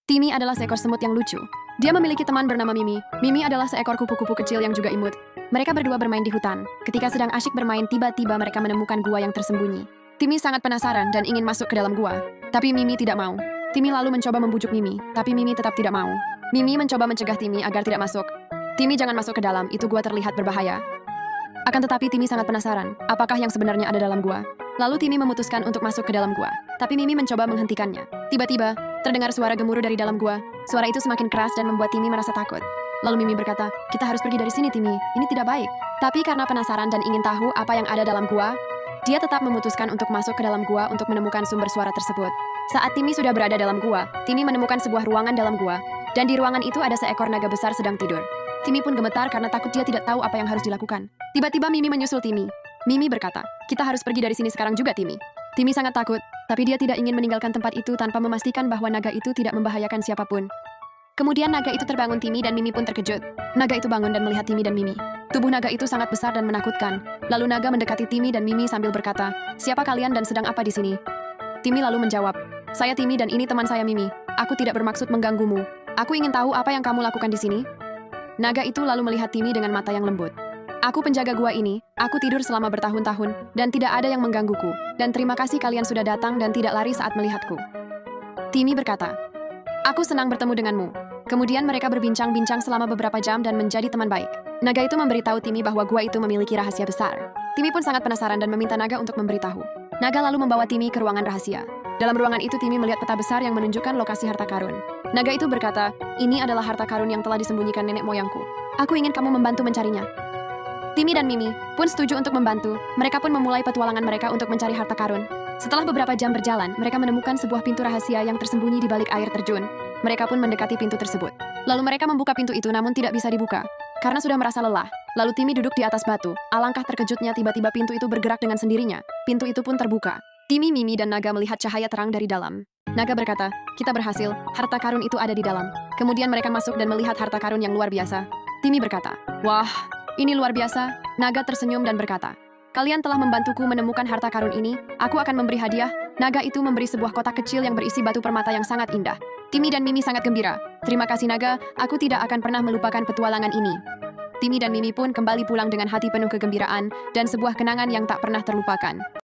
Timmy adalah seekor semut yang lucu. Dia memiliki teman bernama Mimi. Mimi adalah seekor kupu-kupu kecil yang juga imut. Mereka berdua bermain di hutan. Ketika sedang asyik bermain, tiba-tiba mereka menemukan gua yang tersembunyi. Timmy sangat penasaran dan ingin masuk ke dalam gua. Tapi Mimi tidak mau. Timmy lalu mencoba membujuk Mimi, tapi Mimi tetap tidak mau. Mimi mencoba mencegah Timmy agar tidak masuk. Timmy, jangan masuk ke dalam, itu gua terlihat berbahaya. Akan tetapi Timmy sangat penasaran, apakah yang sebenarnya ada dalam gua. Lalu Timmy memutuskan untuk masuk ke dalam gua. Tapi Mimi mencoba menghentikannya. Tiba-tiba, terdengar suara gemuruh dari dalam gua. Suara itu semakin keras dan membuat Timmy merasa takut. Lalu Mimi berkata, "Kita harus pergi dari sini, Timmy. Ini tidak baik." Tapi karena penasaran dan ingin tahu apa yang ada dalam gua, dia tetap memutuskan untuk masuk ke dalam gua untuk menemukan sumber suara tersebut. Saat Timmy sudah berada dalam gua, Timmy menemukan sebuah ruangan dalam gua. Dan di ruangan itu ada seekor naga besar sedang tidur. Timmy pun gemetar karena takut dia tidak tahu apa yang harus dilakukan. Tiba-tiba Mimi menyusul Timmy. Mimi berkata, "Kita harus pergi dari sini sekarang juga, Timmy." Timmy sangat takut, tapi dia tidak ingin meninggalkan tempat itu tanpa memastikan bahwa naga itu tidak membahayakan siapapun. Kemudian naga itu terbangun Timmy dan Mimi pun terkejut. Naga itu bangun dan melihat Timmy dan Mimi. Tubuh naga itu sangat besar dan menakutkan. Lalu naga mendekati Timmy dan Mimi sambil berkata, "Siapa kalian dan sedang apa di sini?" Timmy lalu menjawab, "Saya Timmy dan ini teman saya Mimi. Aku tidak bermaksud mengganggumu. Aku ingin tahu apa yang kamu lakukan di sini." Naga itu lalu melihat Timmy dengan mata yang lembut. "Aku penjaga gua ini, aku tidur selama bertahun-tahun, dan tidak ada yang menggangguku. Dan terima kasih kalian sudah datang dan tidak lari saat melihatku." Timmy berkata, "Aku senang bertemu denganmu." Kemudian mereka berbincang-bincang selama beberapa jam dan menjadi teman baik. Naga itu memberitahu Timmy bahwa gua itu memiliki rahasia besar. Timmy pun sangat penasaran dan meminta Naga untuk memberitahu. Naga lalu membawa Timmy ke ruangan rahasia. Dalam ruangan itu Timmy melihat peta besar yang menunjukkan lokasi harta karun. Naga itu berkata, "Ini adalah harta karun yang telah disembunyikan nenek moyangku. Aku ingin kamu membantu mencarinya." Timmy dan Mimi pun setuju untuk membantu. Mereka pun memulai petualangan mereka untuk mencari harta karun. Setelah beberapa jam berjalan, mereka menemukan sebuah pintu rahasia yang tersembunyi di balik air terjun. Mereka pun mendekati pintu tersebut. Lalu mereka membuka pintu itu namun tidak bisa dibuka. Karena sudah merasa lelah. Lalu Timmy duduk di atas batu. Alangkah terkejutnya tiba-tiba pintu itu bergerak dengan sendirinya. Pintu itu pun terbuka. Timmy, Mimi, dan Naga melihat cahaya terang dari dalam. Naga berkata, "Kita berhasil, harta karun itu ada di dalam." Kemudian mereka masuk dan melihat harta karun yang luar biasa. Timmy berkata, "Wah, ini luar biasa." Naga tersenyum dan berkata, "Kalian telah membantuku menemukan harta karun ini, aku akan memberi hadiah." Naga itu memberi sebuah kotak kecil yang berisi batu permata yang sangat indah. Timmy dan Mimi sangat gembira. "Terima kasih Naga, aku tidak akan pernah melupakan petualangan ini." Timmy dan Mimi pun kembali pulang dengan hati penuh kegembiraan dan sebuah kenangan yang tak pernah terlupakan.